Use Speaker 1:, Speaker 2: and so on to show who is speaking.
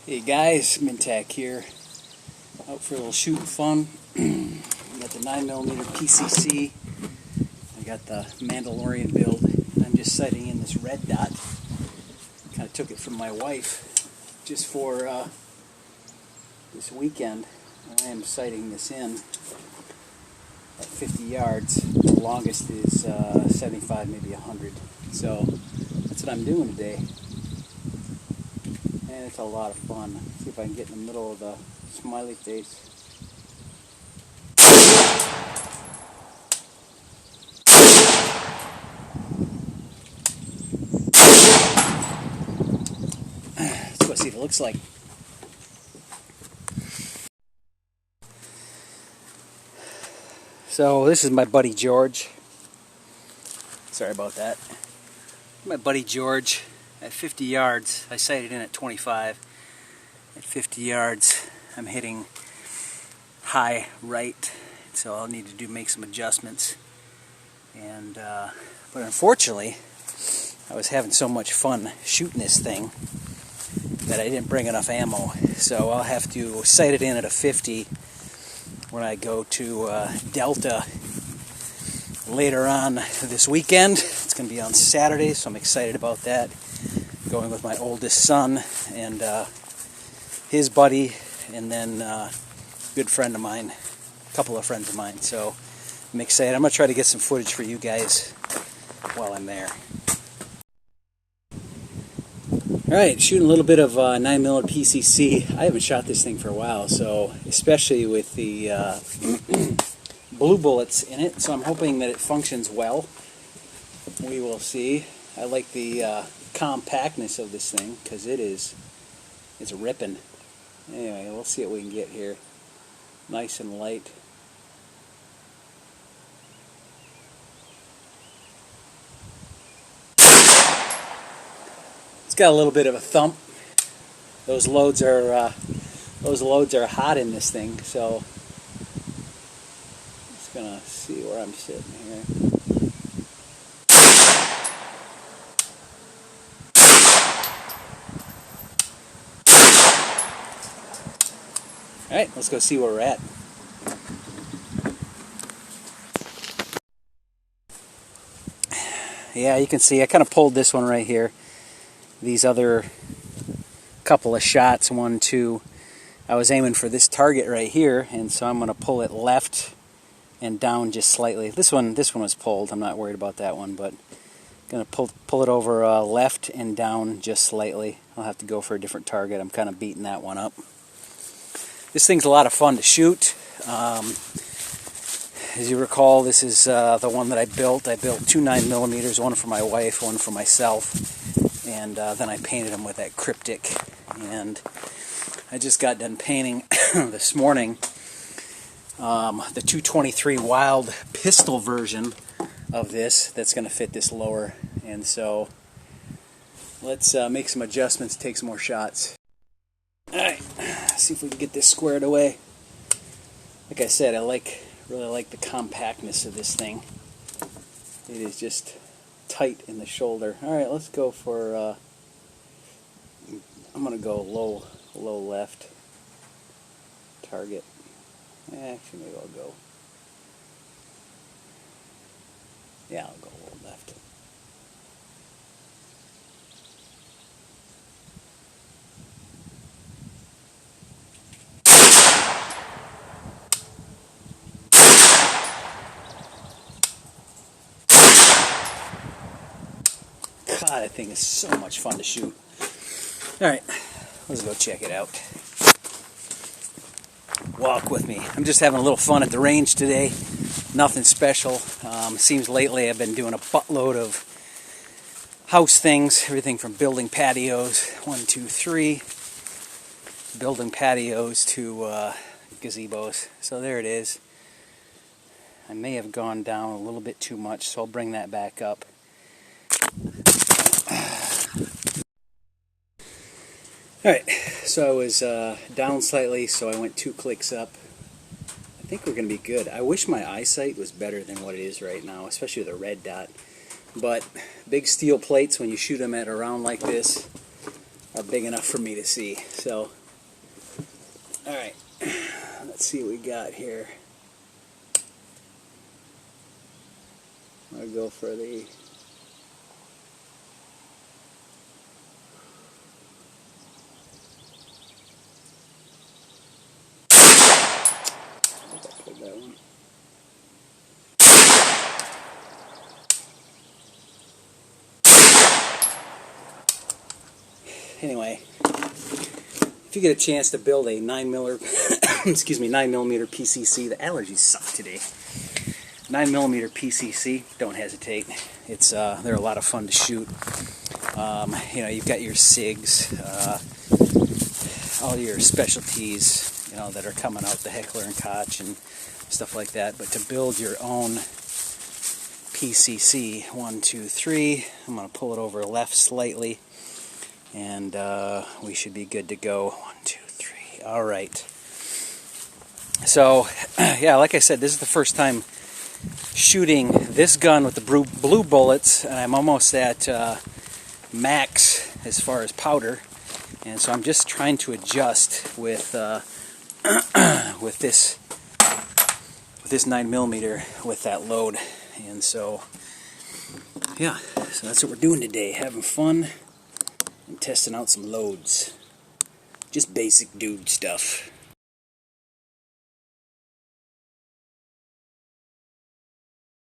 Speaker 1: Hey guys, Mintac here, out for a little shooting fun. Got the 9mm PCC, I got the Mandalorian build, and I'm just sighting in this red dot. Kind of took it from my wife just for this weekend. I am sighting this in at 50 yards. The longest is 75, maybe 100. So that's what I'm doing today. And it's a lot of fun. See if I can get in the middle of the smiley face. Let's go see what it looks like. So this is my buddy George. Sorry about that. My buddy George. At 50 yards, I sighted in at 25. At 50 yards, I'm hitting high right, so I'll need to make some adjustments. And but unfortunately, I was having so much fun shooting this thing that I didn't bring enough ammo. So I'll have to sight it in at a 50 when I go to Delta later on this weekend. It's going to be on Saturday, so I'm excited about that. Going with my oldest son and his buddy, and then a good friend of mine, a couple of friends of mine. So I'm excited. I'm going to try to get some footage for you guys while I'm there. Alright, shooting a little bit of 9mm PCC. I haven't shot this thing for a while, so especially with the blue bullets in it, so I'm hoping that it functions well. We will see. I like the compactness of this thing because it's ripping. Anyway, we'll see what we can get here. Nice and light. It's got a little bit of a thump. Those loads are hot in this thing, so just gonna see where I'm sitting here. Alright, let's go see where we're at. Yeah, you can see I kind of pulled this one right here. These other couple of shots, 1, 2, I was aiming for this target right here, and so I'm going to pull it left and down just slightly. This one was pulled. I'm not worried about that one, but I'm going to pull it over left and down just slightly. I'll have to go for a different target. I'm kind of beating that one up. This thing's a lot of fun to shoot. As you recall, this is the one that I built. I built 2 9mm, one for my wife, one for myself, and then I painted them with that cryptic. And I just got done painting this morning the 223 Wild pistol version of this that's going to fit this lower. And so let's make some adjustments, take some more shots. Alright, see if we can get this squared away. Like I said, I really like the compactness of this thing. It is just tight in the shoulder. Alright, let's go for, I'm going to go low left target. Actually, maybe I'll go, yeah, I'll go low left. God, that thing is so much fun to shoot. Alright, let's go check it out. Walk with me. I'm just having a little fun at the range today. Nothing special. Seems lately I've been doing a buttload of house things. Everything from building patios, 1, 2, 3. Building patios to gazebos. So there it is. I may have gone down a little bit too much, so I'll bring that back up. Alright, so I was down slightly, so I went 2 clicks up. I think we're going to be good. I wish my eyesight was better than what it is right now, especially with a red dot. But big steel plates, when you shoot them at around like this, are big enough for me to see. So, alright, let's see what we got here. I'm going to go for the that one. Anyway, if you get a chance to build a 9mm, excuse me, 9mm PCC, the allergies suck today. 9mm PCC, don't hesitate. It's they're a lot of fun to shoot. You know, you've got your SIGs, all your specialties, you know, that are coming out, the Heckler and Koch and stuff like that. But to build your own PCC, 1, 2, 3, I'm going to pull it over left slightly, and we should be good to go. 1, 2, 3. All right. So, yeah, like I said, this is the first time shooting this gun with the blue bullets, and I'm almost at max as far as powder, and so I'm just trying to adjust with with this 9mm with that load. And so, yeah, so that's what we're doing today, having fun and testing out some loads. Just basic dude stuff.